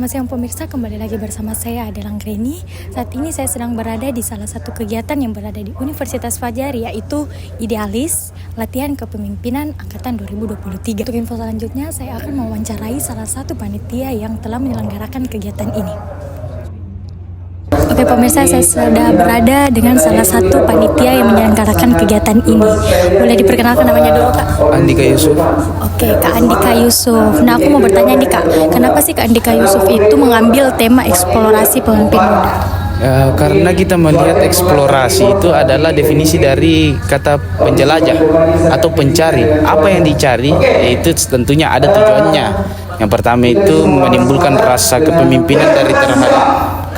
Selamat siang pemirsa, kembali lagi bersama saya Adela Anggreni. Saat ini saya sedang berada di salah satu kegiatan yang berada di Universitas Fajar, yaitu Idealis Latihan Kepemimpinan Angkatan 2023. Untuk info selanjutnya, saya akan mewawancarai salah satu panitia yang telah menyelenggarakan kegiatan ini. Oke pemirsa, saya sudah berada dengan salah satu panitia yang menyelenggarakan kegiatan ini. Boleh diperkenalkan namanya dulu, Kak? Andika Yusuf. Oke, Kak Andika Yusuf. Nah, aku mau bertanya nih, Kak, kenapa sih Kak Andika Yusuf itu mengambil tema eksplorasi pemimpin muda? Karena kita melihat eksplorasi itu adalah definisi dari kata penjelajah atau pencari. Apa yang dicari itu tentunya ada tujuannya. Yang pertama itu menimbulkan rasa kepemimpinan dari terhadap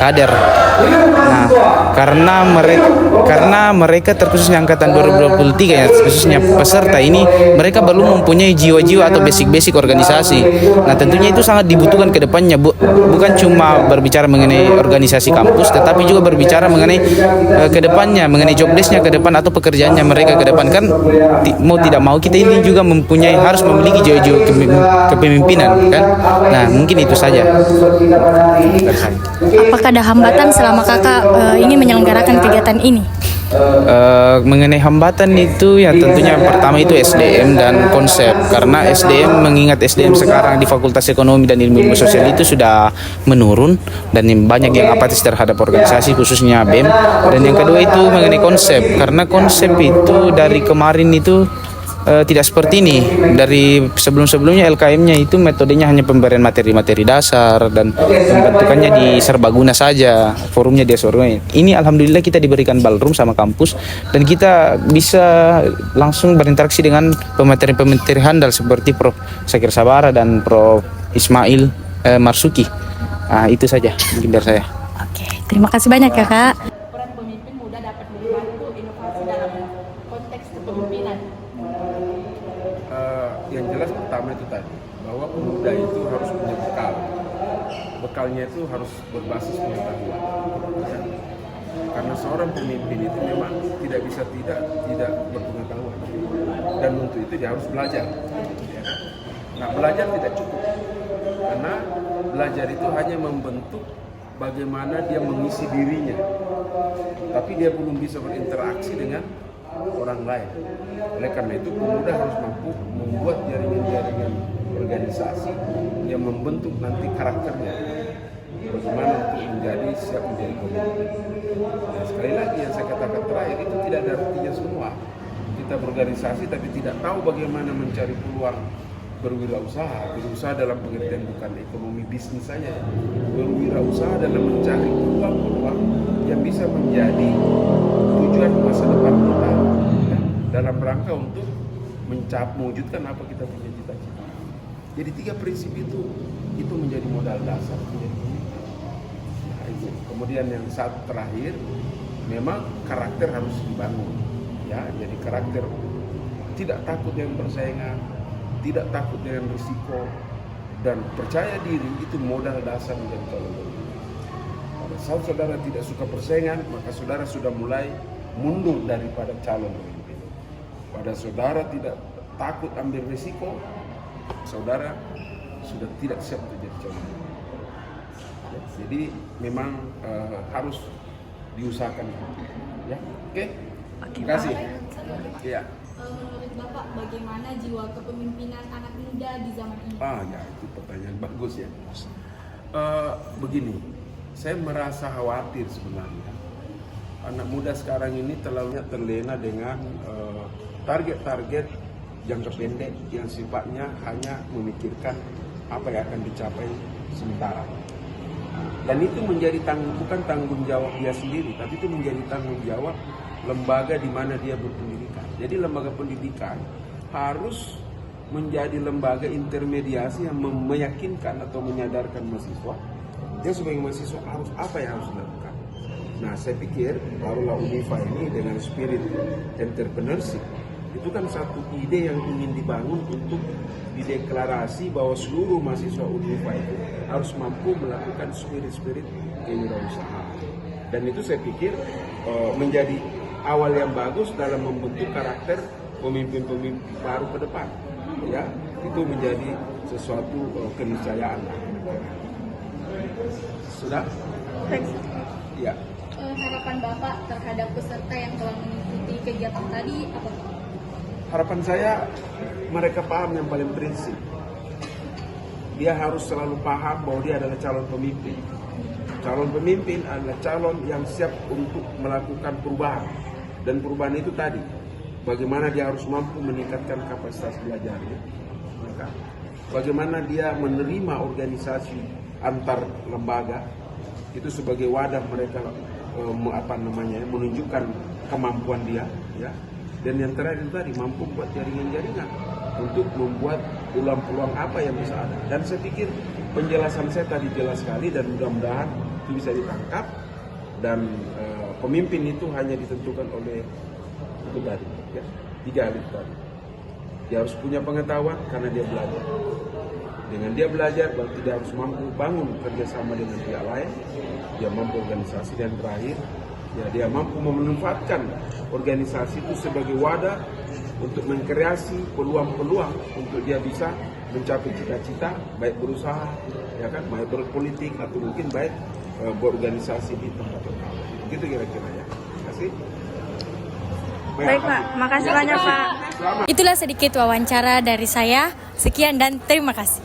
kader. Nah, karena mereka terkhususnya angkatan 2023 ya, khususnya peserta ini, mereka belum mempunyai jiwa-jiwa atau basic-basic organisasi. Nah, tentunya itu sangat dibutuhkan ke depannya, bukan cuma berbicara mengenai organisasi kampus, tetapi juga berbicara mengenai ke depannya, mengenai job desk-nya ke depan atau pekerjaannya mereka ke depan. Kan mau tidak mau kita ini juga harus memiliki jiwa-jiwa kepemimpinan kan. Nah, mungkin itu saja. Apakah ada hambatan selama kakak ini menyelenggarakan kegiatan ini? Mengenai hambatan itu ya tentunya yang pertama itu SDM dan konsep, karena mengingat SDM sekarang di Fakultas Ekonomi dan Ilmu Sosial itu sudah menurun dan banyak yang apatis terhadap organisasi khususnya BEM. Dan yang kedua itu mengenai konsep, karena konsep itu dari kemarin itu tidak seperti ini. Dari sebelumnya LKM-nya itu metodenya hanya pemberian materi-materi dasar dan pembentukannya di serbaguna saja, forumnya di serbaguna. Ini alhamdulillah kita diberikan ballroom sama kampus dan kita bisa langsung berinteraksi dengan pemateri-pemateri handal seperti Prof. Sakir Sabara dan Prof. Ismail Marsuki. Nah, itu saja mungkin dari saya. Oke, terima kasih banyak ya, Kak. Peran pemimpin muda dapat membantu inovasi dalam konteks kepemimpinan. Yang jelas pertama itu tadi, bahwa pemuda itu harus punya bekal. Bekalnya itu harus berbasis pengetahuan. Ya. Karena seorang pemimpin itu memang tidak bisa tidak berpengetahuan. Dan untuk itu dia harus belajar. Ya. Nah, belajar tidak cukup. Karena belajar itu hanya membentuk bagaimana dia mengisi dirinya. Tapi dia belum bisa berinteraksi dengan orang lain. Oleh karena itu pemuda harus mampu membuat jaringan-jaringan organisasi yang membentuk nanti karakternya, bagaimana untuk siap menjadi pemimpin. Nah, sekali lagi yang saya katakan terakhir, itu tidak ada artinya semua. Kita berorganisasi tapi tidak tahu bagaimana mencari peluang berusaha dalam pengertian bukan ekonomi bisnis saja, berwirausaha dalam mencari peluang-peluang yang bisa menjadi tujuan masa depan kita, ya, dalam rangka untuk mewujudkan apa kita punya cita-cita. Jadi 3 prinsip itu menjadi modal dasar. Nah, itu. Kemudian yang satu terakhir, memang karakter harus dibangun, ya. Jadi karakter tidak takut dengan persaingan, tidak takut dengan risiko, dan percaya diri itu modal dasar menjadi calon pemimpin. Pada saat saudara tidak suka persaingan, maka saudara sudah mulai mundur daripada calon pemimpin. Pada saudara tidak takut ambil risiko, saudara sudah tidak siap untuk jadi calon pemimpin. Ya, jadi memang harus diusahakan. Ya, oke. Terima kasih. Ya. Menurut Bapak, bagaimana jiwa kepemimpinan anak muda di zaman ini? Ya, itu pertanyaan bagus ya. Begini, saya merasa khawatir sebenarnya. Anak muda sekarang ini terlalu terlena dengan target-target jangka pendek yang sifatnya hanya memikirkan apa yang akan dicapai sementara. Dan itu menjadi bukan tanggung jawab dia sendiri, tapi itu menjadi tanggung jawab lembaga di mana dia berpendidikan. Jadi lembaga pendidikan harus menjadi lembaga intermediasi yang meyakinkan atau menyadarkan mahasiswa dia sebagai mahasiswa apa yang harus dilakukan. Nah, saya pikir barulah Unifa ini dengan spirit entrepreneurship itu kan satu ide yang ingin dibangun untuk dideklarasi bahwa seluruh mahasiswa Unifa itu harus mampu melakukan spirit kewirausahaan. Dan itu saya pikir menjadi awal yang bagus dalam membentuk karakter pemimpin-pemimpin baru ke depan. Ya, itu menjadi sesuatu keniscayaan. Sudah? Iya. Harapan Bapak terhadap peserta yang telah mengikuti kegiatan tadi apa? Harapan saya mereka paham yang paling prinsip. Dia harus selalu paham bahwa dia adalah calon pemimpin. Calon pemimpin adalah calon yang siap untuk melakukan perubahan. Dan perubahan itu tadi, bagaimana dia harus mampu meningkatkan kapasitas belajarnya. Maka, bagaimana dia menerima organisasi antar lembaga itu sebagai wadah mereka menunjukkan kemampuan dia, ya. Dan yang terakhir itu tadi mampu buat jaringan-jaringan untuk membuat peluang-peluang apa yang bisa ada. Dan saya pikir penjelasan saya tadi jelas sekali dan mudah-mudahan itu bisa ditangkap. Dan pemimpin itu hanya ditentukan oleh itu tadi, ya, 3 hal itu tadi. Dia harus punya pengetahuan karena dia belajar. Dengan dia belajar berarti dia harus mampu bangun kerjasama dengan pihak lain. Dia mampu organisasi, dan terakhir ya dia mampu memanfaatkan organisasi itu sebagai wadah untuk mengkreasi peluang-peluang untuk dia bisa mencapai cita-cita, baik berusaha, ya kan, baik berpolitik atau mungkin baik berorganisasi di tempat lokal. Gitu kira-kira ya. Terima kasih. Baik Pak, makasih banyak Pak. Itulah sedikit wawancara dari saya. Sekian dan terima kasih.